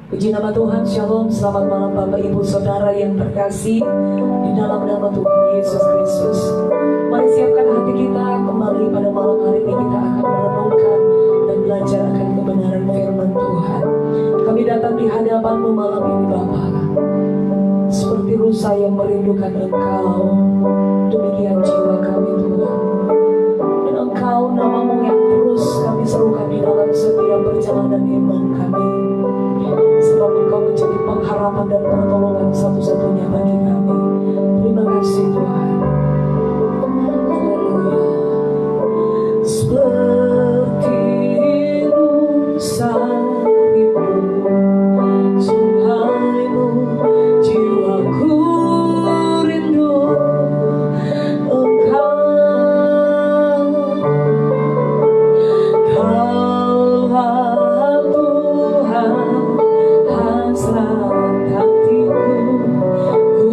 Puji nama Tuhan, Shalom, selamat malam Bapak Ibu Saudara yang terkasih di dalam nama Tuhan Yesus Kristus. Mari siapkan hati kita kembali pada malam hari ini. Kita akan merenungkan dan belajar akan kebenaran firman Tuhan. Kami datang di hadapan-Mu malam ini Bapa, seperti rusa yang merindukan Engkau. Demikian jiwa kami Tuhan, dan Engkau nama-Mu yang terus kami serukan di dalam setiap perjalanan iman kami. Sebab Engkau menjadi pengharapan dan pertolongan satu-satunya bagi kami. Terima kasih Tuhan. Haleluya. Seperti rusa rindu sungaimu, jiwaku rindu Engkau. Kaulah Tuhan hasrat hatiku, ku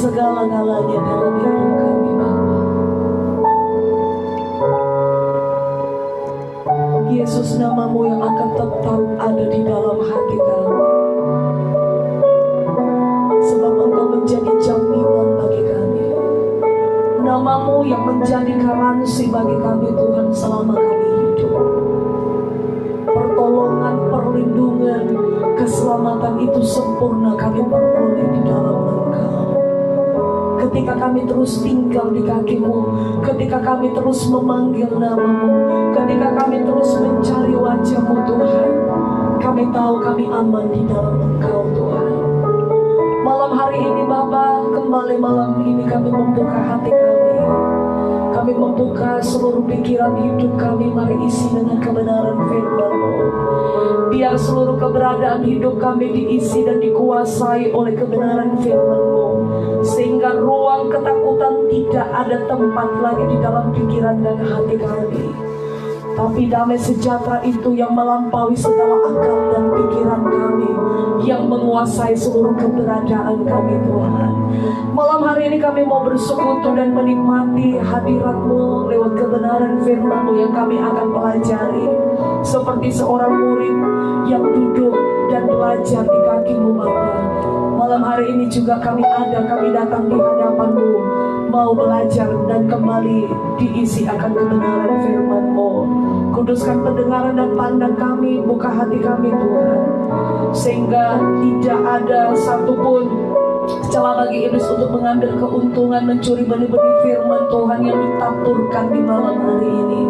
segala-galanya dalam hidup kami Bapa. Yesus, nama-Mu yang akan tetap ada di dalam hati kami, sebab Engkau menjadi jaminan bagi kami. Nama-Mu yang menjadi garansi bagi kami Tuhan selama kami hidup. Pertolongan, perlindungan, keselamatan itu sempurna kami peroleh di dalam Engkau. Ketika kami terus tinggal di kaki-Mu, ketika kami terus memanggil nama-Mu, ketika kami terus mencari wajah-Mu Tuhan, kami tahu kami aman di dalam Engkau Tuhan. Malam hari ini Bapa, kembali malam ini kami membuka hati kami. Kami membuka seluruh pikiran hidup kami, mari isi dengan kebenaran firman-Mu. Biar seluruh keberadaan hidup kami diisi dan dikuasai oleh kebenaran firman-Mu, sehingga ruang ketakutan tidak ada tempat lagi di dalam pikiran dan hati kami. Tapi damai sejahtera itu yang melampaui segala akal dan pikiran kami, yang menguasai seluruh keberadaan kami Tuhan. Malam hari ini kami mau bersekutu dan menikmati hadirat-Mu lewat kebenaran firman-Mu yang kami akan pelajari. Seperti seorang murid yang duduk dan belajar di kaki-Mu Bapa. Malam hari ini juga kami datang di hadapan-Mu, mau belajar dan kembali diisi akan kebenaran firman-Mu. Kuduskan pendengaran dan pandang kami, buka hati kami Tuhan, sehingga tidak ada satupun celah bagi iblis untuk mengambil keuntungan, mencuri benih-benih firman Tuhan yang ditaburkan di malam hari ini.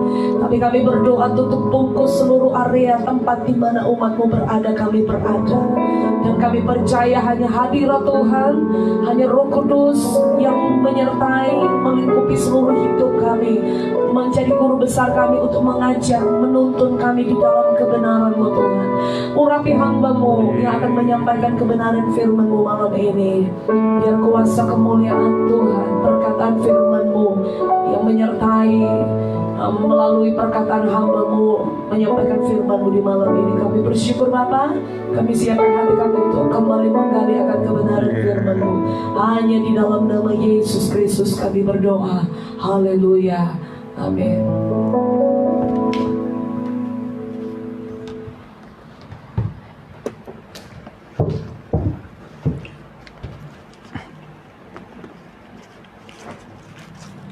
Tapi kami berdoa tutup bungkus seluruh area tempat di mana umat-Mu berada, kami berada. Dan kami percaya hanya hadirat Tuhan, hanya Roh Kudus yang menyertai, melingkupi seluruh hidup kami, menjadi guru besar kami untuk mengajar, menuntun kami di dalam kebenaran-Mu Tuhan. Urapi hamba-Mu yang akan menyampaikan kebenaran firman-Mu malam ini. Biar kuasa kemuliaan Tuhan, perkataan firman-Mu yang menyertai melalui perkataan hamba-Mu menyampaikan firman-Mu di malam ini. Kami bersyukur Bapa, kami siapkan hati kami untuk kembali menggali akan kebenaran firman-Mu. Hanya di dalam nama Yesus Kristus kami berdoa. Haleluya. Amin.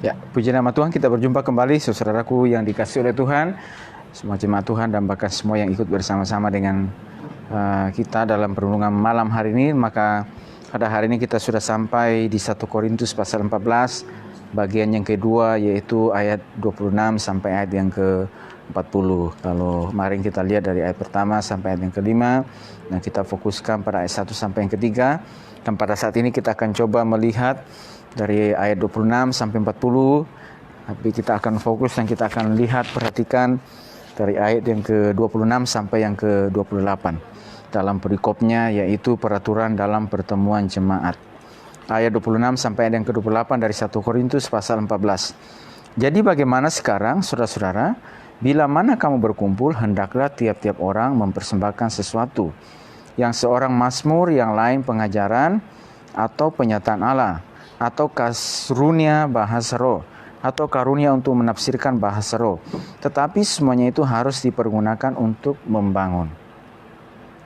Ya, puji nama Tuhan, kita berjumpa kembali saudaraku yang dikasihi oleh Tuhan, semua jemaat Tuhan dan bahkan semua yang ikut bersama-sama dengan kita dalam perenungan malam hari ini. Maka pada hari ini kita sudah sampai di 1 Korintus pasal 14 bagian yang kedua, yaitu ayat 26 sampai ayat yang ke-40. Kalau kemarin kita lihat dari ayat pertama sampai ayat yang kelima, dan kita fokuskan pada ayat 1 sampai yang ketiga. Dan pada saat ini kita akan coba melihat dari ayat 26 sampai 40, tapi kita akan fokus dan kita akan lihat, perhatikan dari ayat yang ke-26 sampai yang ke-28 dalam perikopnya, yaitu peraturan dalam pertemuan jemaat. Ayat 26 sampai ayat yang ke-28 dari 1 Korintus pasal 14. Jadi bagaimana sekarang, saudara-saudara? Bila mana kamu berkumpul, hendaklah tiap-tiap orang mempersembahkan sesuatu. Yang seorang mazmur, yang lain pengajaran atau penyataan Allah, atau karunia bahasa roh, atau karunia untuk menafsirkan bahasa roh. Tetapi semuanya itu harus dipergunakan untuk membangun.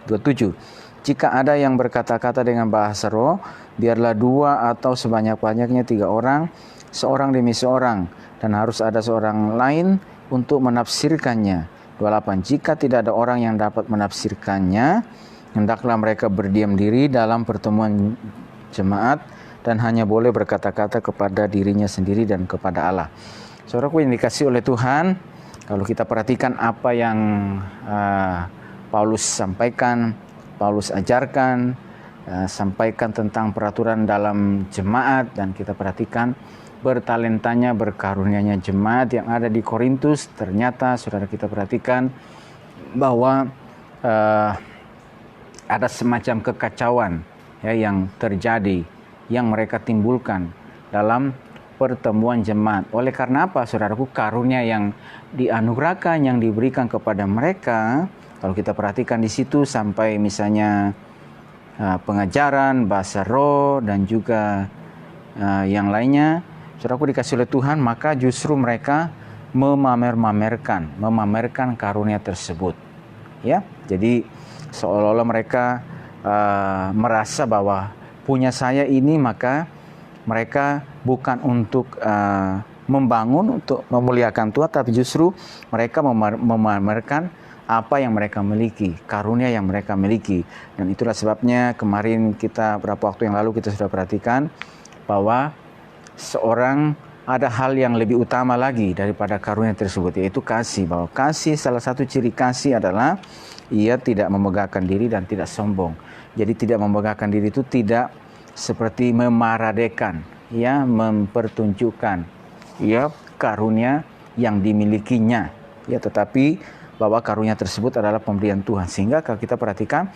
27. Jika ada yang berkata-kata dengan bahasa roh, biarlah 2 atau sebanyak-banyaknya 3 orang, seorang demi seorang, dan harus ada seorang lain untuk menafsirkannya. 28. Jika tidak ada orang yang dapat menafsirkannya, hendaklah mereka berdiam diri dalam pertemuan jemaat, dan hanya boleh berkata-kata kepada dirinya sendiri dan kepada Allah. Saudaraku yang dikasihi oleh Tuhan, kalau kita perhatikan apa yang Paulus sampaikan, Paulus ajarkan, sampaikan tentang peraturan dalam jemaat, dan kita perhatikan bertalentanya, berkarunianya jemaat yang ada di Korintus. Ternyata saudara kita perhatikan bahwa ada semacam kekacauan ya, yang terjadi, yang mereka timbulkan dalam pertemuan jemaat. Oleh karena apa, saudaraku? Karunia yang dianugerahkan, yang diberikan kepada mereka, kalau kita perhatikan di situ sampai misalnya pengajaran, bahasa roh, dan juga yang lainnya, saudaraku dikasih oleh Tuhan, maka justru mereka memamerkan karunia tersebut. Ya, jadi seolah-olah mereka merasa bahwa punya saya ini, maka mereka bukan untuk membangun, untuk memuliakan Tuhan, tapi justru mereka memamerkan apa yang mereka miliki, karunia yang mereka miliki. Dan itulah sebabnya kemarin kita, beberapa waktu yang lalu kita sudah perhatikan bahwa seorang ada hal yang lebih utama lagi daripada karunia tersebut, yaitu kasih. Bahwa kasih, salah satu ciri kasih adalah ia tidak memegahkan diri dan tidak sombong. Jadi tidak memegahkan diri itu tidak seperti memaradekan, ya, mempertunjukkan, ya, karunia yang dimilikinya, ya, tetapi bahwa karunia tersebut adalah pemberian Tuhan. Sehingga kalau kita perhatikan,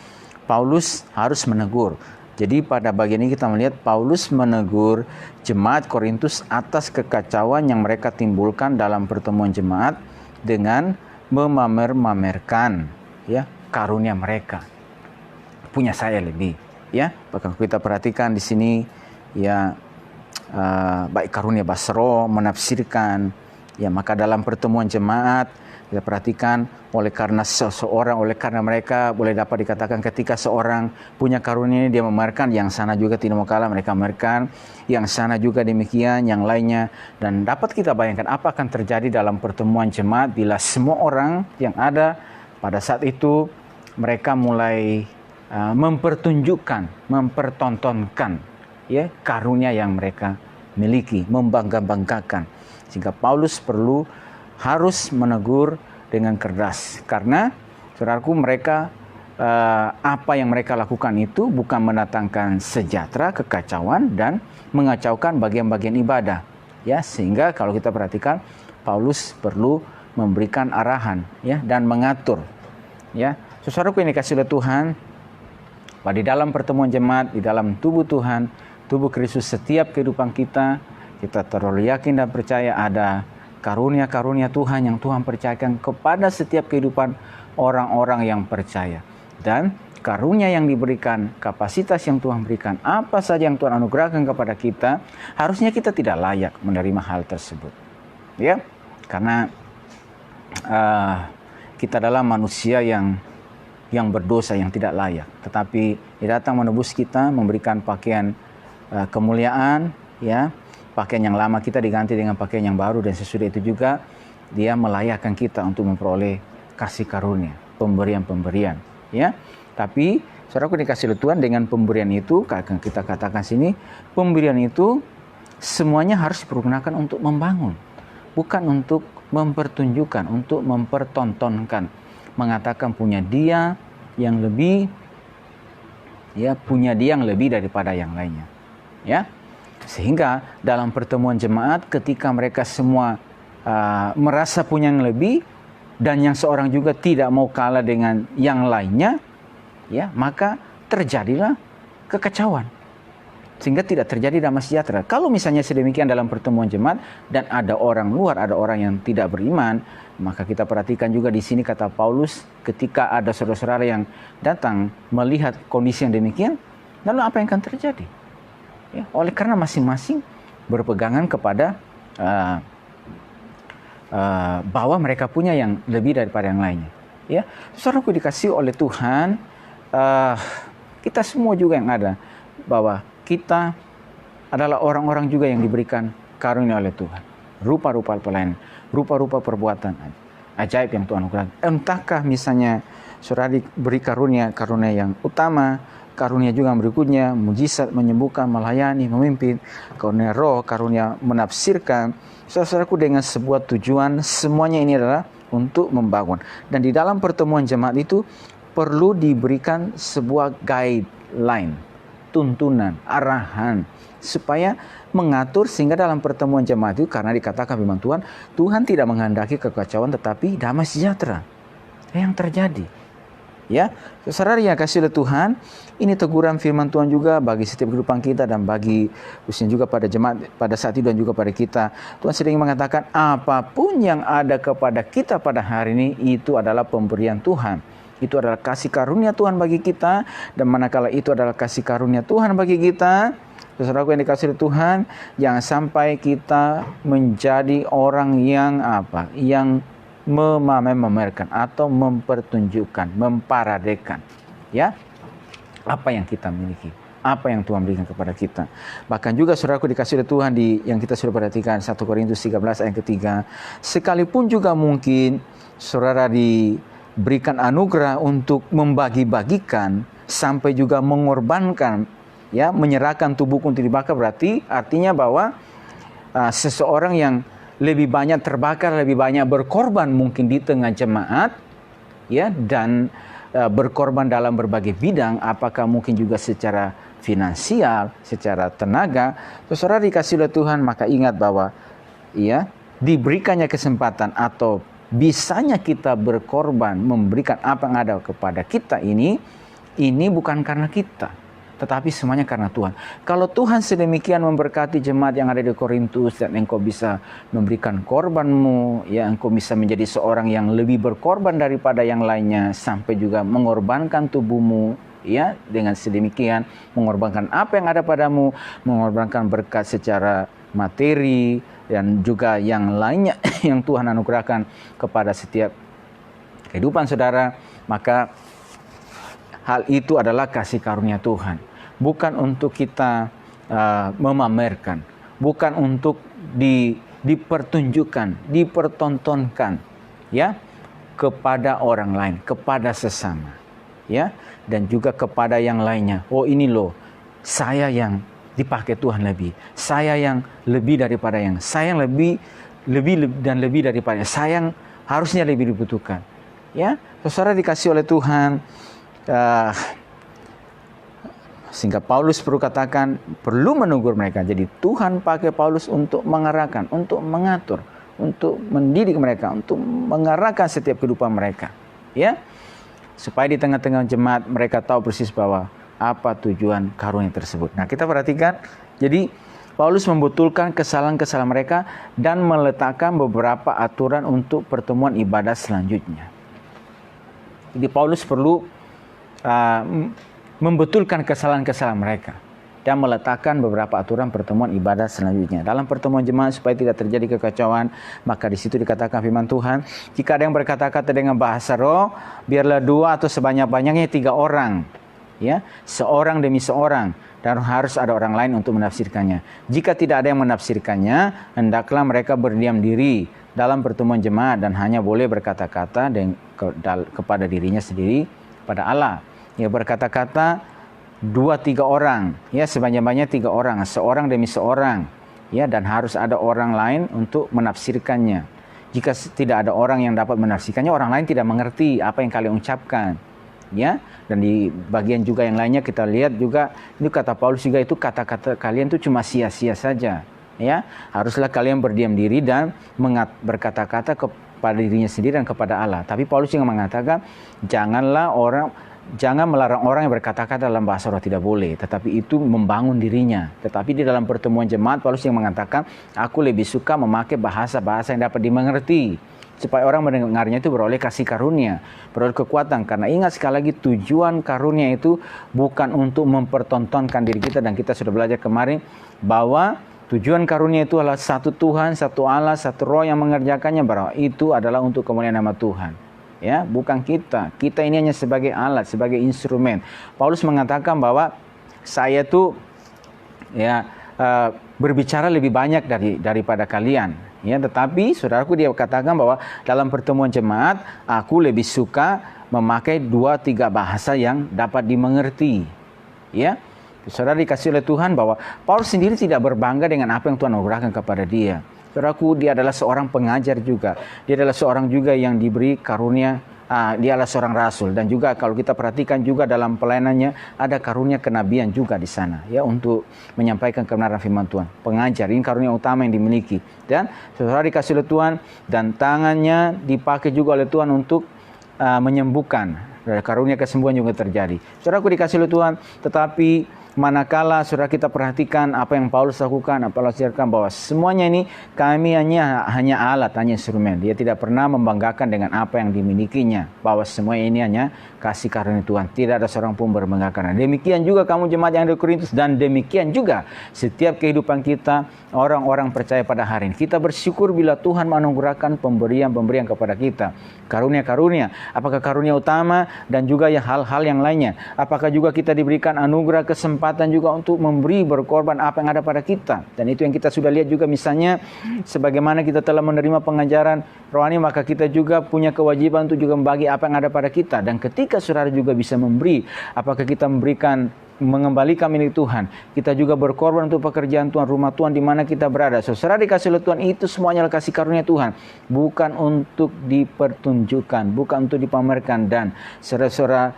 Paulus harus menegur. Jadi pada bagian ini kita melihat Paulus menegur jemaat Korintus atas kekacauan yang mereka timbulkan dalam pertemuan jemaat dengan memamer-mamerkan, ya, karunia mereka. Punya saya lebih, ya. Bahkan kita perhatikan di sini, ya, baik karunia basro, menafsirkan, ya, maka dalam pertemuan jemaat kita perhatikan oleh karena mereka boleh dapat dikatakan ketika seorang punya karunia ini dia memamerkan, yang sana juga tidak mau kalah mereka memamerkan, yang sana juga demikian, yang lainnya. Dan dapat kita bayangkan apa akan terjadi dalam pertemuan jemaat bila semua orang yang ada pada saat itu mereka mulai mempertontonkan, ya, karunia yang mereka miliki, membangga-banggakan. Sehingga Paulus harus menegur dengan keras, karena saudaraku mereka apa yang mereka lakukan itu bukan mendatangkan sejahtera, kekacauan dan mengacaukan bagian-bagian ibadah, ya. Sehingga kalau kita perhatikan Paulus perlu memberikan arahan, ya, dan mengatur, ya. Saudaraku yang dikasihi oleh Tuhan, di dalam pertemuan jemaat, di dalam tubuh Tuhan, tubuh Kristus, setiap kehidupan kita terlalu yakin dan percaya ada karunia-karunia Tuhan yang Tuhan percayakan kepada setiap kehidupan orang-orang yang percaya. Dan karunia yang diberikan, kapasitas yang Tuhan berikan, apa saja yang Tuhan anugerahkan kepada kita, harusnya kita tidak layak menerima hal tersebut, ya. Karena kita adalah manusia yang berdosa, yang tidak layak. Tetapi Dia datang menebus kita, memberikan pakaian kemuliaan, ya. Pakaian yang lama kita diganti dengan pakaian yang baru, dan sesudah itu juga Dia melayakkan kita untuk memperoleh kasih karunia, pemberian-pemberian, ya. Tapi saudaraku dikasih oleh Tuhan, dengan pemberian itu, kita katakan sini, pemberian itu semuanya harus dipergunakan untuk membangun, bukan untuk mempertunjukkan, untuk mempertontonkan, mengatakan punya dia yang lebih, ya, punya dia yang lebih daripada yang lainnya, ya. Sehingga dalam pertemuan jemaat ketika mereka semua merasa punya yang lebih, dan yang seorang juga tidak mau kalah dengan yang lainnya, ya, maka terjadilah kekacauan. Sehingga tidak terjadi damai sejahtera. Kalau misalnya sedemikian dalam pertemuan jemaat dan ada orang luar, ada orang yang tidak beriman, maka kita perhatikan juga di sini kata Paulus, ketika ada saudara-saudara yang datang melihat kondisi yang demikian, lalu apa yang akan terjadi? Ya, oleh karena masing-masing berpegangan kepada bahwa mereka punya yang lebih daripada yang lainnya, ya. Saudaraku dikasihi oleh Tuhan, kita semua juga yang ada, bahwa kita adalah orang-orang juga yang diberikan karunia oleh Tuhan, rupa-rupa pelayanan, rupa-rupa perbuatan ajaib yang Tuhan lakukan. Entahkah misalnya saudara diberi karunia yang utama, karunia juga yang berikutnya, mujizat, menyembuhkan, melayani, memimpin, karunia roh, karunia menafsirkan. Saudaraku dengan sebuah tujuan, semuanya ini adalah untuk membangun. Dan di dalam pertemuan jemaat itu perlu diberikan sebuah guideline, tuntunan, arahan, supaya mengatur sehingga dalam pertemuan jemaat itu, karena dikatakan firman Tuhan, Tuhan tidak menghendaki kekacauan tetapi damai sejahtera. Yang terjadi, ya, saudara yang kasih oleh Tuhan, ini teguran firman Tuhan juga bagi setiap kehidupan kita dan bagi khususnya juga pada jemaat pada saat itu dan juga pada kita. Tuhan sedang mengatakan apapun yang ada kepada kita pada hari ini itu adalah pemberian Tuhan. Itu adalah kasih karunia Tuhan bagi kita, dan manakala itu adalah kasih karunia Tuhan bagi kita, Saudaraku yang dikasihi Tuhan, jangan sampai kita menjadi orang yang apa? Yang memamerkan atau mempertunjukkan, memparadekan, ya, apa yang kita miliki, apa yang Tuhan berikan kepada kita. Bahkan juga saudaraku dikasihi oleh Tuhan, yang kita sudah perhatikan 1 Korintus 13 ayat ketiga, sekalipun juga mungkin saudara diberikan anugerah untuk membagi-bagikan sampai juga mengorbankan, ya, menyerahkan tubuhku untuk dibakar, berarti artinya bahwa seseorang yang lebih banyak terbakar, lebih banyak berkorban mungkin di tengah jemaat, ya, dan berkorban dalam berbagai bidang, apakah mungkin juga secara finansial, secara tenaga. Saudara dikasihi oleh Tuhan, maka ingat bahwa, ya, diberikannya kesempatan atau bisanya kita berkorban, memberikan apa yang ada kepada kita ini bukan karena kita, tetapi semuanya karena Tuhan. Kalau Tuhan sedemikian memberkati jemaat yang ada di Korintus dan engkau bisa memberikan korbanmu, ya, engkau bisa menjadi seorang yang lebih berkorban daripada yang lainnya sampai juga mengorbankan tubuhmu, ya, dengan sedemikian mengorbankan apa yang ada padamu, mengorbankan berkat secara materi dan juga yang lainnya yang Tuhan anugerahkan kepada setiap kehidupan saudara, maka hal itu adalah kasih karunia Tuhan. Bukan untuk kita memamerkan, bukan untuk dipertunjukkan, dipertontonkan, ya, kepada orang lain, kepada sesama, ya, dan juga kepada yang lainnya. Oh, ini loh, saya yang dipakai Tuhan lebih, saya yang lebih daripada yang, saya yang lebih daripada, saya yang harusnya lebih dibutuhkan, ya. Saudara dikasih oleh Tuhan, sehingga Paulus perlu katakan, perlu menegur mereka. Jadi Tuhan pakai Paulus untuk mengarahkan, untuk mengatur, untuk mendidik mereka, untuk mengarahkan setiap kehidupan mereka, ya, supaya di tengah-tengah jemaat mereka tahu persis bahwa apa tujuan karunia tersebut. Nah, kita perhatikan, jadi Paulus membetulkan kesalahan-kesalahan mereka dan meletakkan beberapa aturan untuk pertemuan ibadah selanjutnya. Jadi Paulus perlu membetulkan kesalahan-kesalahan mereka dan meletakkan beberapa aturan pertemuan ibadah selanjutnya. Dalam pertemuan jemaat supaya tidak terjadi kekacauan, maka di situ dikatakan firman Tuhan, jika ada yang berkata-kata dengan bahasa roh, biarlah 2 atau sebanyak-banyaknya 3 orang, ya, seorang demi seorang, dan harus ada orang lain untuk menafsirkannya. Jika tidak ada yang menafsirkannya, hendaklah mereka berdiam diri dalam pertemuan jemaat dan hanya boleh berkata-kata kepada dirinya sendiri, pada Allah. Ya, berkata-kata 2-3 orang, ya, sebanyak-banyaknya 3 orang, seorang demi seorang, ya, dan harus ada orang lain untuk menafsirkannya. Jika tidak ada orang yang dapat menafsirkannya, orang lain tidak mengerti apa yang kalian ucapkan, ya. Dan di bagian juga yang lainnya kita lihat juga, itu kata Paulus juga, itu kata-kata kalian itu cuma sia-sia saja, ya. Haruslah kalian berdiam diri dan berkata-kata kepada dirinya sendiri dan kepada Allah. Tapi Paulus juga mengatakan, jangan melarang orang yang berkata-kata dalam bahasa roh, tidak boleh, tetapi itu membangun dirinya. Tetapi di dalam pertemuan jemaat, Paulus yang mengatakan, aku lebih suka memakai bahasa-bahasa yang dapat dimengerti, supaya orang mendengarnya itu beroleh kasih karunia, beroleh kekuatan. Karena ingat sekali lagi, tujuan karunia itu bukan untuk mempertontonkan diri kita, dan kita sudah belajar kemarin bahwa tujuan karunia itu adalah satu Tuhan, satu Allah, satu Roh yang mengerjakannya, bahwa itu adalah untuk kemuliaan nama Tuhan. Ya, bukan kita. Kita ini hanya sebagai alat, sebagai instrumen. Paulus mengatakan bahwa saya tuh, ya, berbicara lebih banyak daripada kalian. Ya, tetapi saudaraku, dia katakan bahwa dalam pertemuan jemaat aku lebih suka memakai 2-3 bahasa yang dapat dimengerti. Ya, saudara dikasih oleh Tuhan bahwa Paulus sendiri tidak berbangga dengan apa yang Tuhan anugerahkan kepada dia. Saudaraku, dia adalah seorang pengajar juga. Dia adalah seorang juga yang diberi karunia. Dia adalah seorang rasul. Dan juga kalau kita perhatikan juga dalam pelayanannya, ada karunia kenabian juga di sana, ya, untuk menyampaikan kebenaran firman Tuhan. Pengajar, ini karunia utama yang dimiliki. Dan saudara dikasih oleh Tuhan, dan tangannya dipakai juga oleh Tuhan untuk menyembuhkan. Karunia kesembuhan juga terjadi. Saudaraku dikasih oleh Tuhan, tetapi manakala saudara kita perhatikan apa yang Paulus lakukan, apa Paulus ajarkan, bahwa semuanya ini kami hanya alat, hanya instrumen. Dia tidak pernah membanggakan dengan apa yang dimilikinya, bahwa semua ini hanya kasih karunia Tuhan. Tidak ada seorang pun berbanggakan. Demikian juga kamu jemaat yang ada di Korintus, dan demikian juga setiap kehidupan kita, orang-orang percaya pada hari ini. Kita bersyukur bila Tuhan menganugerahkan pemberian-pemberian kepada kita. Karunia-karunia, apakah karunia utama dan juga ya hal-hal yang lainnya. Apakah juga kita diberikan anugerah kesempatan juga untuk memberi, berkorban apa yang ada pada kita. Dan itu yang kita sudah lihat juga, misalnya sebagaimana kita telah menerima pengajaran rohani, maka kita juga punya kewajiban untuk juga membagi apa yang ada pada kita. Dan ketika saudara juga bisa memberi, apakah kita mengembalikan milik Tuhan, kita juga berkorban untuk pekerjaan Tuhan, rumah Tuhan di mana kita berada. Saudara dikasih oleh Tuhan, itu semuanya adalah kasih karunia Tuhan, bukan untuk dipertunjukkan, bukan untuk dipamerkan, dan saudara-saudara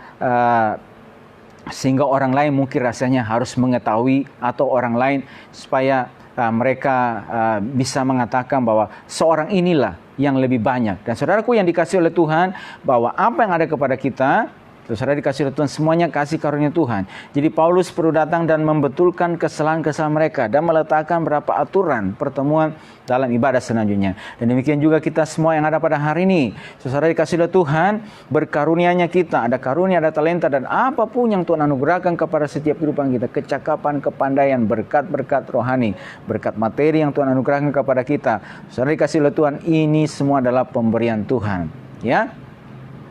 sehingga orang lain mungkin rasanya harus mengetahui, atau orang lain supaya mereka bisa mengatakan bahwa seorang inilah yang lebih banyak. Dan saudaraku yang dikasih oleh Tuhan, bahwa apa yang ada kepada kita, saudara dikasih oleh Tuhan, semuanya kasih karunia Tuhan. Jadi Paulus perlu datang dan membetulkan kesalahan-kesalahan mereka dan meletakkan beberapa aturan pertemuan dalam ibadah selanjutnya. Dan demikian juga kita semua yang ada pada hari ini. Saudara dikasih oleh Tuhan, berkarunianya kita, ada karunia, ada talenta, dan apapun yang Tuhan anugerahkan kepada setiap kehidupan kita, kecakapan, kepandaian, berkat-berkat rohani, berkat materi yang Tuhan anugerahkan kepada kita. Saudara dikasih oleh Tuhan, ini semua adalah pemberian Tuhan. Ya,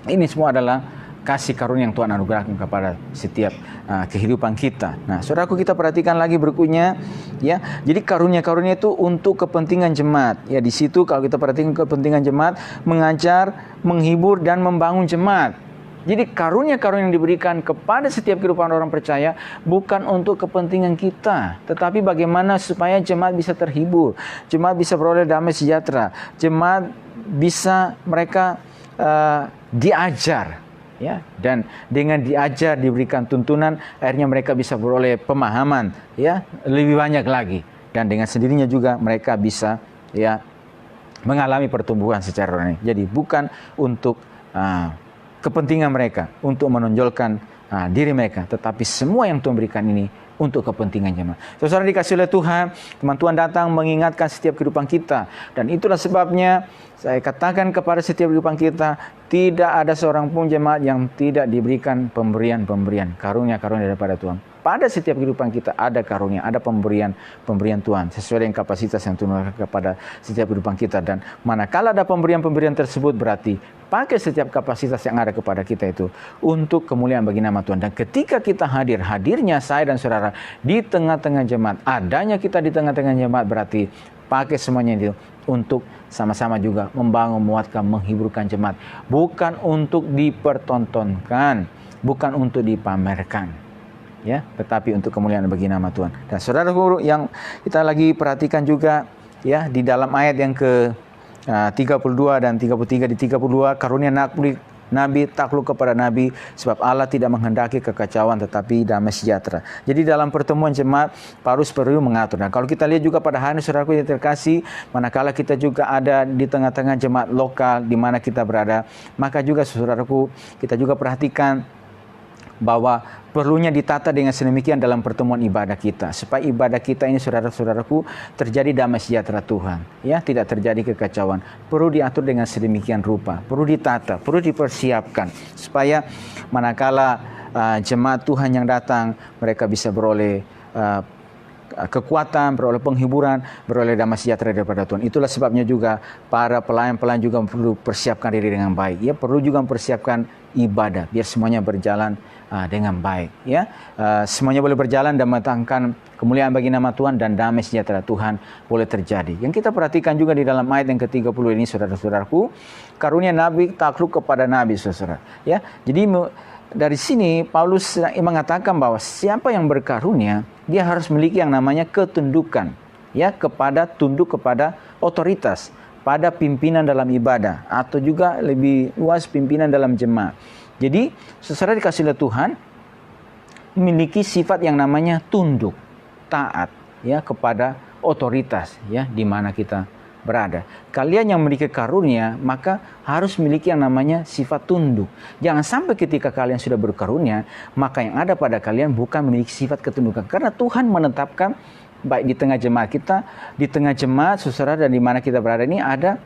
ini semua adalah kasih karunia yang Tuhan anugerahkan kepada setiap kehidupan kita. Nah, saudaraku, kita perhatikan lagi berikutnya, ya. Jadi karunia-karunia itu untuk kepentingan jemaat. Ya, di situ kalau kita perhatikan kepentingan jemaat, mengajar, menghibur, dan membangun jemaat. Jadi karunia-karunia yang diberikan kepada setiap kehidupan orang percaya bukan untuk kepentingan kita, tetapi bagaimana supaya jemaat bisa terhibur, jemaat bisa beroleh damai sejahtera, jemaat bisa mereka diajar. Ya, dan dengan diajar, diberikan tuntunan, akhirnya mereka bisa beroleh pemahaman, ya, lebih banyak lagi, dan dengan sendirinya juga mereka bisa, ya, mengalami pertumbuhan secara rohani. Jadi bukan untuk kepentingan mereka, untuk menonjolkan diri mereka, tetapi semua yang Tuhan berikan ini untuk kepentingan jemaat. Saudara dikasih oleh Tuhan, teman Tuhan datang mengingatkan setiap kehidupan kita, dan itulah sebabnya saya katakan kepada setiap kehidupan kita, tidak ada seorang pun jemaat yang tidak diberikan pemberian-pemberian, karunia-karunia daripada Tuhan. Pada setiap kehidupan kita ada karunia, ada pemberian Tuhan sesuai dengan kapasitas yang Tuhan berikan kepada setiap kehidupan kita. Dan manakala ada pemberian-pemberian tersebut, berarti pakai setiap kapasitas yang ada kepada kita itu untuk kemuliaan bagi nama Tuhan. Dan ketika kita hadirnya saya dan saudara di tengah-tengah jemaat, adanya kita di tengah-tengah jemaat, berarti pakai semuanya itu untuk sama-sama juga membangun, menguatkan, menghiburkan jemaat. Bukan untuk dipertontonkan, bukan untuk dipamerkan, ya, tetapi untuk kemuliaan bagi nama Tuhan. Dan saudara yang kita lagi perhatikan juga, ya, di dalam ayat yang ke 32 dan 33, di 32, karunia Nabi takluk kepada Nabi, sebab Allah tidak menghendaki kekacauan tetapi damai sejahtera. Jadi dalam pertemuan jemaat, Paulus perlu mengatur. Nah, kalau kita lihat juga pada hari ini, saudaraku yang terkasih, manakala kita juga ada di tengah-tengah jemaat lokal di mana kita berada, maka juga saudaraku, kita juga perhatikan bahwa perlunya ditata dengan sedemikian dalam pertemuan ibadah kita, supaya ibadah kita ini, saudara-saudaraku, terjadi damai sejahtera Tuhan, ya, tidak terjadi kekacauan. Perlu diatur dengan sedemikian rupa, perlu ditata, perlu dipersiapkan, supaya manakala jemaat Tuhan yang datang, mereka bisa beroleh kekuatan, beroleh penghiburan, beroleh damai sejahtera daripada Tuhan. Itulah sebabnya juga para pelayan-pelayan juga perlu persiapkan diri dengan baik. Ya, perlu juga mempersiapkan ibadah biar semuanya berjalan dengan baik. Ya, semuanya boleh berjalan dan mendatangkan kemuliaan bagi nama Tuhan, dan damai sejahtera Tuhan boleh terjadi. Yang kita perhatikan juga di dalam ayat yang ke-30 ini, saudara-saudaraku, karunia Nabi takluk kepada Nabi, saudara. Ya, jadi dari sini Paulus mengatakan bahwa siapa yang berkarunia, dia harus memiliki yang namanya ketundukan, ya, tunduk kepada otoritas, pada pimpinan dalam ibadah, atau juga lebih luas pimpinan dalam jemaat. Jadi saudara dikasih oleh Tuhan memiliki sifat yang namanya tunduk, taat, ya, kepada otoritas, ya, di mana kita berada. Kalian yang memiliki karunia, maka harus memiliki yang namanya sifat tunduk. Jangan sampai ketika kalian sudah berkarunia, maka yang ada pada kalian bukan memiliki sifat ketundukan. Karena Tuhan menetapkan, baik di tengah jemaat kita, di tengah jemaat, saudara, dan di mana kita berada ini ada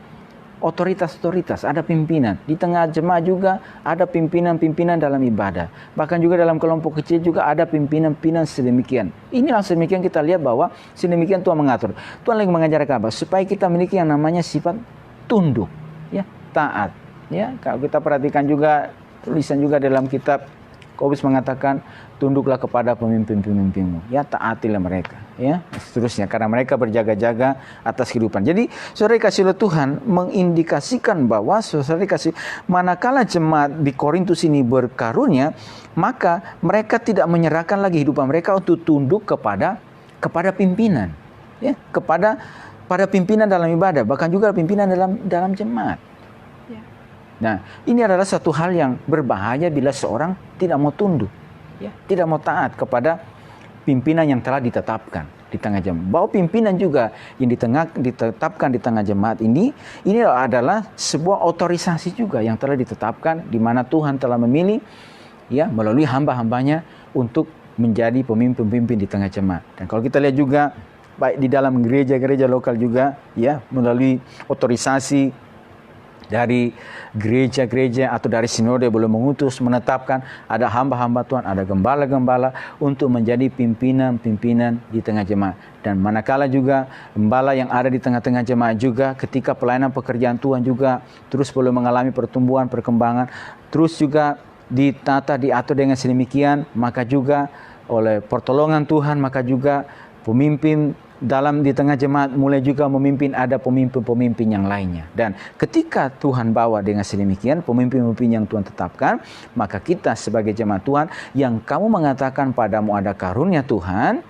otoritas-otoritas, ada pimpinan. Di tengah jemaat juga ada pimpinan-pimpinan dalam ibadah. Bahkan juga dalam kelompok kecil juga ada pimpinan-pimpinan sedemikian. Inilah sedemikian kita lihat bahwa sedemikian Tuhan mengatur. Tuhan lagi mengajarkan apa? Supaya kita memiliki yang namanya sifat tunduk, ya, taat. Ya, kalau kita perhatikan juga tulisan juga dalam kitab, Yakobus mengatakan, tunduklah kepada pemimpin-pemimpinmu, ya, taatilah mereka, ya, seterusnya, karena mereka berjaga-jaga atas kehidupan. Jadi saudara dikasih oleh Tuhan mengindikasikan bahwa saudara dikasih, manakala jemaat di Korintus ini berkarunia, maka mereka tidak menyerahkan lagi kehidupan mereka untuk tunduk kepada pimpinan, ya, kepada pimpinan dalam ibadah, bahkan juga pimpinan dalam jemaat. Nah, ini adalah satu hal yang berbahaya bila seorang tidak mau tunduk, ya, tidak mau taat kepada pimpinan yang telah ditetapkan di tengah jemaat. Bahwa pimpinan juga yang ditetapkan di tengah jemaat ini adalah sebuah otorisasi juga yang telah ditetapkan, di mana Tuhan telah memilih, ya, melalui hamba-hambanya untuk menjadi pemimpin-pemimpin di tengah jemaat. Dan kalau kita lihat juga baik di dalam gereja-gereja lokal juga, ya, melalui otorisasi dari gereja-gereja atau dari sinode boleh mengutus, menetapkan ada hamba-hamba Tuhan, ada gembala-gembala untuk menjadi pimpinan-pimpinan di tengah jemaat. Dan manakala juga gembala yang ada di tengah-tengah jemaat juga ketika pelayanan pekerjaan Tuhan juga terus boleh mengalami pertumbuhan, perkembangan, terus juga ditata, diatur dengan sedemikian, maka juga oleh pertolongan Tuhan, maka juga pemimpin di tengah jemaat mulai juga memimpin, ada pemimpin-pemimpin yang lainnya. Dan ketika Tuhan bawa dengan sedemikian pemimpin-pemimpin yang Tuhan tetapkan, maka kita sebagai jemaat Tuhan yang kamu mengatakan padamu ada karunia Tuhan,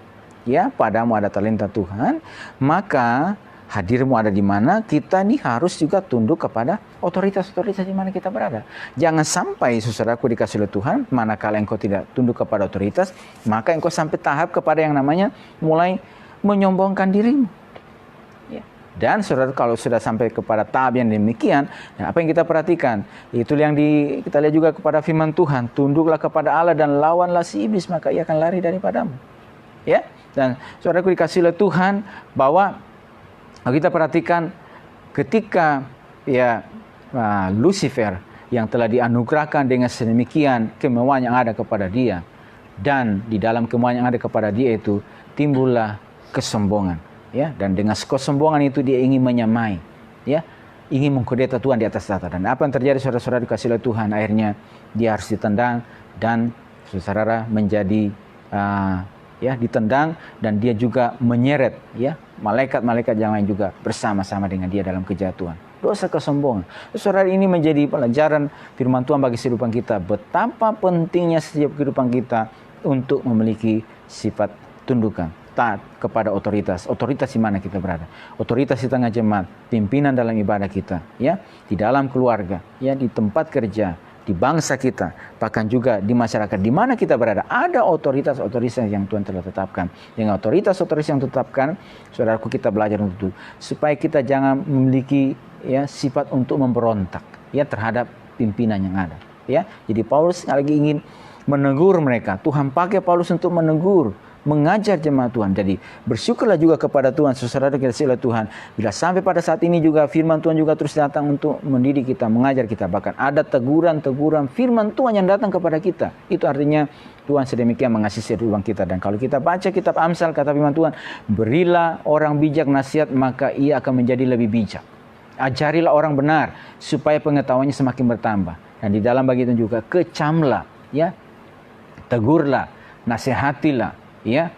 ya, padamu ada talenta Tuhan, maka hadirmu ada di mana, kita nih harus juga tunduk kepada otoritas-otoritas di mana kita berada. Jangan sampai saudaraku dikasih oleh Tuhan, manakala engkau tidak tunduk kepada otoritas, maka engkau sampai tahap kepada yang namanya mulai menyombongkan dirimu. Ya. Dan saudara, kalau sudah sampai kepada tahap yang demikian, ya, apa yang kita perhatikan? Itu yang kita lihat juga kepada firman Tuhan, tunduklah kepada Allah dan lawanlah si iblis, maka ia akan lari daripadamu. Ya. Dan saudaraku dikasih oleh Tuhan bahwa kita perhatikan ketika, ya, Lucifer yang telah dianugerahkan dengan sedemikian kemewahan yang ada kepada dia, dan di dalam kemewahan yang ada kepada dia itu timbullah kesombongan, ya, dan dengan kesombongan itu dia ingin menyamai, ya, ingin mengkudeta Tuhan di atas tata. Dan apa yang terjadi, saudara-saudara dikasih oleh Tuhan, akhirnya dia harus ditendang dan saudara menjadi ya, ditendang, dan dia juga menyeret, ya, malaikat-malaikat yang lain juga bersama-sama dengan dia dalam kejatuhan. Dosa kesombongan. Saudara, ini menjadi pelajaran firman Tuhan bagi kehidupan kita, betapa pentingnya setiap kehidupan kita untuk memiliki sifat tundukan, taat kepada otoritas. Otoritas di mana kita berada? Otoritas di tengah jemaat, pimpinan dalam ibadah kita, ya, di dalam keluarga, ya, di tempat kerja, di bangsa kita, bahkan juga di masyarakat di mana kita berada. Ada otoritas-otoritas yang Tuhan telah tetapkan. Dengan otoritas-otoritas yang tetapkan, saudaraku, kita belajar untuk itu, supaya kita jangan memiliki, ya, sifat untuk memberontak, ya, terhadap pimpinan yang ada, ya. Jadi Paulus lagi ingin menegur mereka. Tuhan pakai Paulus untuk menegur, mengajar jemaat Tuhan. Jadi bersyukurlah juga kepada Tuhan, saudara dikasihi oleh Tuhan, bila sampai pada saat ini juga firman Tuhan juga terus datang untuk mendidik kita, mengajar kita. Bahkan ada teguran-teguran firman Tuhan yang datang kepada kita. Itu artinya Tuhan sedemikian mengasihi kehidupan kita. Dan kalau kita baca kitab Amsal, kata firman Tuhan, berilah orang bijak nasihat, maka ia akan menjadi lebih bijak. Ajarilah orang benar, supaya pengetahuannya semakin bertambah. Dan di dalam bagian itu juga kecamlah, ya, tegurlah, nasihatilah, ya,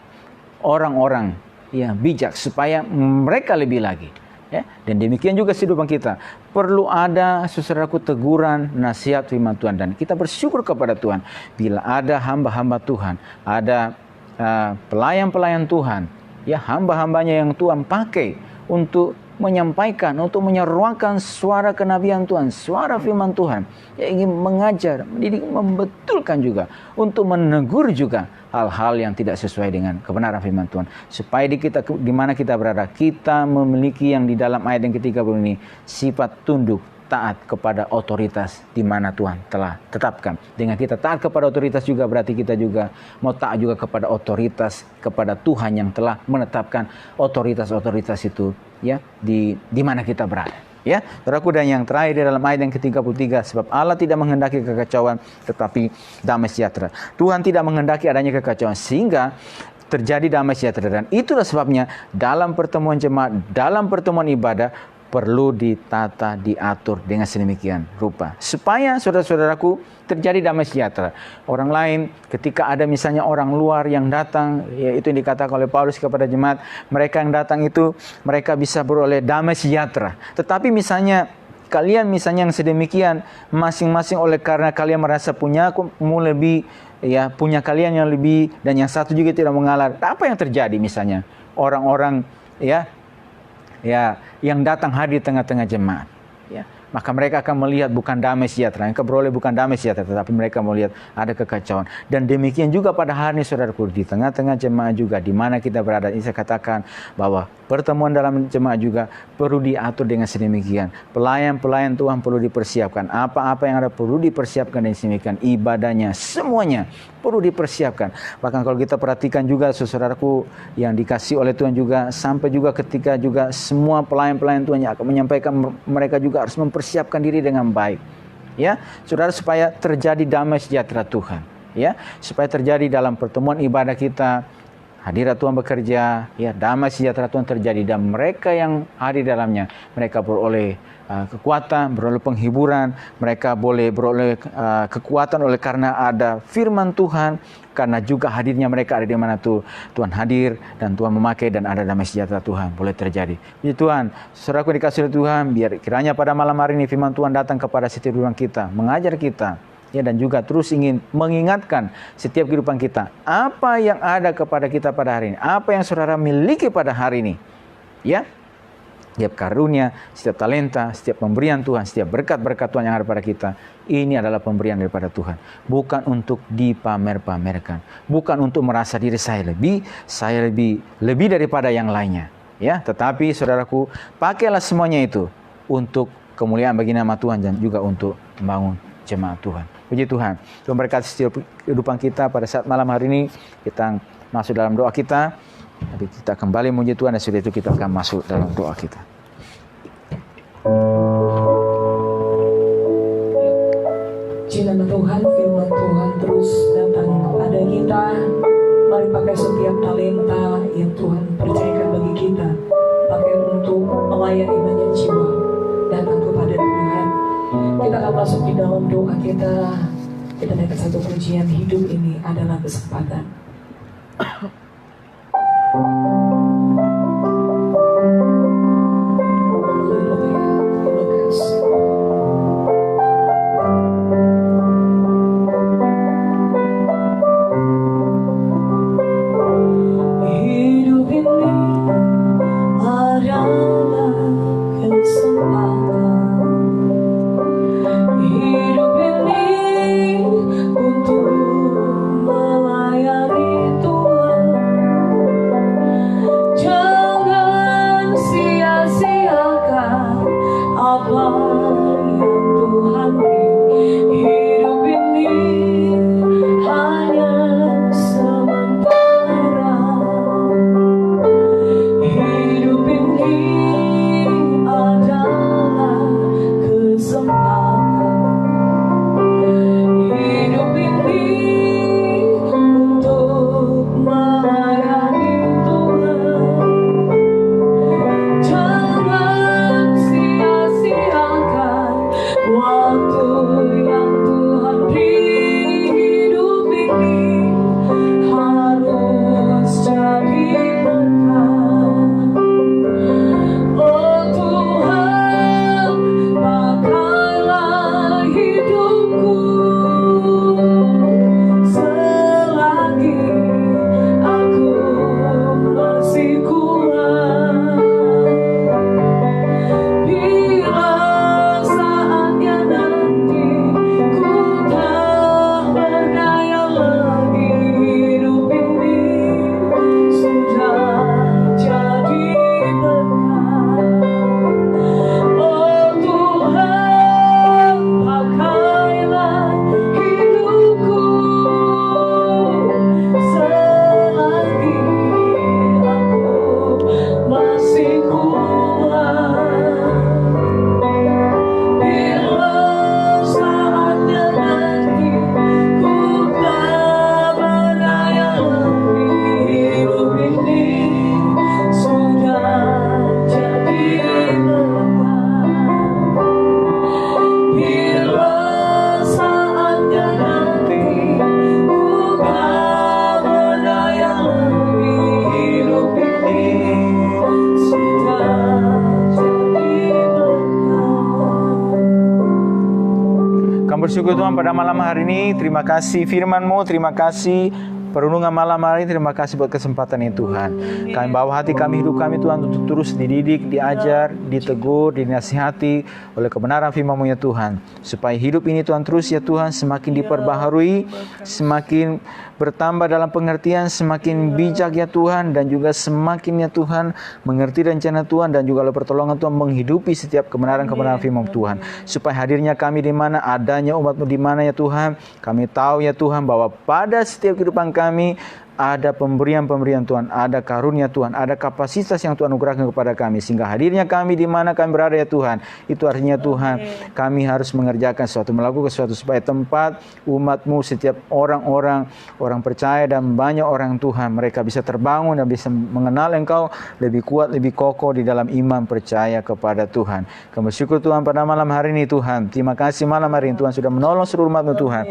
orang-orang, ya, bijak, supaya mereka lebih lagi, ya. Dan demikian juga kehidupan kita, perlu ada, saudaraku, teguran, nasihat firman Tuhan. Dan kita bersyukur kepada Tuhan bila ada hamba-hamba Tuhan, ada pelayan-pelayan Tuhan, ya, hamba-hambanya yang Tuhan pakai untuk menyampaikan, untuk menyeruakan suara kenabian Tuhan, suara firman Tuhan, yang ingin mengajar, mendidik, membetulkan juga, untuk menegur juga hal-hal yang tidak sesuai dengan kebenaran firman Tuhan. Supaya di mana kita berada, kita memiliki yang di dalam ayat yang ke-30 ini, sifat tunduk, taat kepada otoritas di mana Tuhan telah tetapkan. Dengan kita taat kepada otoritas juga berarti kita juga mau taat juga kepada otoritas, kepada Tuhan yang telah menetapkan otoritas-otoritas itu, ya, di mana kita berada. Ya, saudaraku, dan yang terakhir di dalam ayat yang ke-33, sebab Allah tidak menghendaki kekacauan tetapi damai sejahtera. Tuhan tidak menghendaki adanya kekacauan sehingga terjadi damai sejahtera, dan itulah sebabnya dalam pertemuan jemaat, dalam pertemuan ibadah perlu ditata, diatur dengan sedemikian rupa supaya saudara-saudaraku terjadi damai sejahtera. Orang lain, ketika ada misalnya orang luar yang datang, yaitu yang dikatakan oleh Paulus kepada jemaat, mereka yang datang itu mereka bisa beroleh damai sejahtera. Tetapi misalnya kalian yang sedemikian, masing-masing oleh karena kalian merasa punya lebih, ya, punya kalian yang lebih, dan yang satu juga tidak mengalah. Apa yang terjadi misalnya? Orang-orang yang datang hadir di tengah-tengah jemaat, ya, maka mereka akan melihat bukan damai sejahtera, yang keberoleh bukan damai sejahtera, tetapi mereka melihat ada kekacauan. Dan demikian juga pada hari ini, saudaraku, di tengah-tengah jemaat juga, di mana kita berada, ini saya katakan bahwa pertemuan dalam jemaat juga perlu diatur dengan sedemikian. Pelayan-pelayan Tuhan perlu dipersiapkan. Apa-apa yang ada perlu dipersiapkan dengan sedemikian. Ibadahnya, semuanya perlu dipersiapkan. Bahkan kalau kita perhatikan juga, saudaraku, yang dikasih oleh Tuhan juga, sampai juga ketika juga semua pelayan-pelayan Tuhan yang akan menyampaikan, mereka juga harus mempersiapkan diri dengan baik. Ya, saudara, supaya terjadi damai sejahtera Tuhan. Ya, supaya terjadi dalam pertemuan ibadah kita, hadirat Tuhan bekerja, ya, damai sejahtera Tuhan terjadi, dan mereka yang hadir dalamnya, mereka beroleh kekuatan, beroleh penghiburan, mereka boleh beroleh kekuatan oleh karena ada firman Tuhan, karena juga hadirnya mereka ada di mana Tuhan hadir, dan Tuhan memakai, dan ada damai sejahtera Tuhan boleh terjadi. Puji Tuhan, saudaraku dikasihi oleh Tuhan, biar kiranya pada malam hari ini firman Tuhan datang kepada setiap ruang kita, mengajar kita, ya, dan juga terus ingin mengingatkan setiap kehidupan kita, apa yang ada kepada kita pada hari ini, apa yang saudara miliki pada hari ini, ya. Setiap karunia, setiap talenta, setiap pemberian Tuhan, setiap berkat-berkat Tuhan yang ada pada kita, ini adalah pemberian daripada Tuhan. Bukan untuk dipamer-pamerkan, bukan untuk merasa diri saya lebih daripada yang lainnya, ya. Tetapi saudaraku, pakailah semuanya itu untuk kemuliaan bagi nama Tuhan, dan juga untuk membangun jemaat Tuhan. Puji Tuhan. Tuhan berkati setiap kehidupan kita pada saat malam hari ini. Kita masuk dalam doa kita. Tapi kita kembali memuji Tuhan, dan setelah itu kita akan masuk dalam doa kita. Nama Tuhan, firman Tuhan terus datang kepada kita. Mari pakai setiap talenta yang Tuhan percayakan bagi kita, pakai untuk melayani banyak jiwa datang kepada Tuhan. Kita akan masuk di dalam doa kita. Kita naik ke satu pujian, hidup ini adalah kesempatan. Hidup ini untuk melayani bersyukur Tuhan pada malam hari ini. Terima kasih firman-Mu, terima kasih perundungan malam hari ini, terima kasih buat kesempatan ini Tuhan. Kami bawa hati kami, hidup kami Tuhan untuk terus dididik, diajar, ditegur, dinasihati oleh kebenaran firman-Mu ya Tuhan. Supaya hidup ini Tuhan terus ya Tuhan semakin diperbaharui, semakin bertambah dalam pengertian, semakin bijak ya Tuhan, dan juga semakin ya Tuhan mengerti rencana Tuhan, dan juga oleh pertolongan Tuhan menghidupi setiap kebenaran-kebenaran firman Tuhan. Supaya hadirnya kami di mana, adanya umat-Mu di mana ya Tuhan, kami tahu ya Tuhan bahwa pada setiap kehidupan kami ada pemberian-pemberian Tuhan, ada karunia Tuhan, ada kapasitas yang Tuhan anugerahkan kepada kami. Sehingga hadirnya kami di mana kami berada ya Tuhan, itu artinya Tuhan, kami harus mengerjakan sesuatu, melakukan sesuatu supaya tempat umat-Mu, setiap orang-orang percaya dan banyak orang Tuhan, mereka bisa terbangun dan bisa mengenal Engkau lebih kuat, lebih kokoh di dalam iman percaya kepada Tuhan. Kami bersyukur Tuhan pada malam hari ini Tuhan. Terima kasih malam hari ini Tuhan sudah menolong seluruh umat-Mu Tuhan.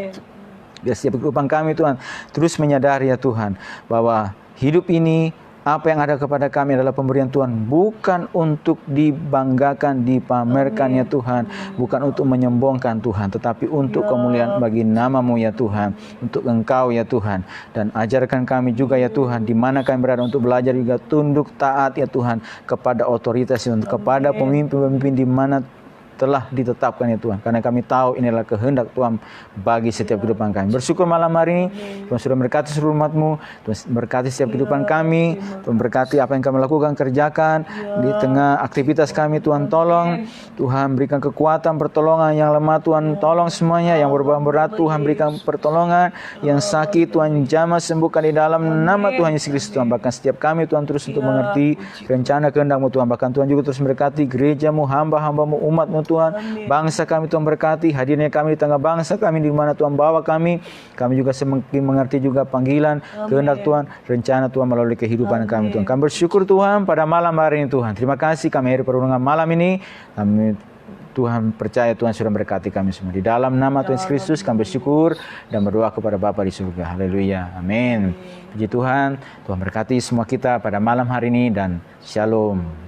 Biar setiap kehidupan kami Tuhan terus menyadari ya Tuhan bahwa hidup ini, apa yang ada kepada kami adalah pemberian Tuhan, bukan untuk dibanggakan, dipamerkan ya Tuhan, bukan untuk menyombongkan Tuhan, tetapi untuk kemuliaan bagi nama-Mu ya Tuhan, untuk Engkau ya Tuhan. Dan ajarkan kami juga ya Tuhan, di mana kami berada untuk belajar juga tunduk taat ya Tuhan kepada otoritas ya Tuhan, kepada pemimpin-pemimpin di mana telah ditetapkan ya Tuhan, karena kami tahu inilah kehendak Tuhan bagi setiap kehidupan kami. Bersyukur malam hari ini Tuhan sudah berkati seluruh umat-Mu, Tuhan berkati setiap kehidupan kami, Tuhan berkati apa yang kami lakukan, kerjakan di tengah aktivitas kami. Tuhan tolong, Tuhan berikan kekuatan, pertolongan. Yang lemah Tuhan tolong semuanya, yang berat Tuhan berikan pertolongan, yang sakit Tuhan jamah sembuhkan di dalam nama Tuhan Yesus Kristus Tuhan. Bahkan setiap kami Tuhan terus untuk mengerti rencana kehendak-Mu Tuhan. Bahkan Tuhan juga terus memberkati gereja-Mu, hamba-hamba-Mu, umat-Mu Tuhan, bangsa kami Tuhan berkati, hadirnya kami di tengah bangsa kami di mana Tuhan bawa kami juga semakin mengerti juga panggilan, kehendak Tuhan, rencana Tuhan melalui kehidupan kami Tuhan. Kami bersyukur Tuhan pada malam hari ini Tuhan. Terima kasih kami akhiri perundungan malam ini. Kami Tuhan percaya Tuhan sudah memberkati kami semua. Di dalam nama Tuhan Yesus Kristus kami bersyukur dan berdoa kepada Bapa di surga. Haleluya. Amin. Puji Tuhan. Tuhan berkati semua kita pada malam hari ini dan shalom.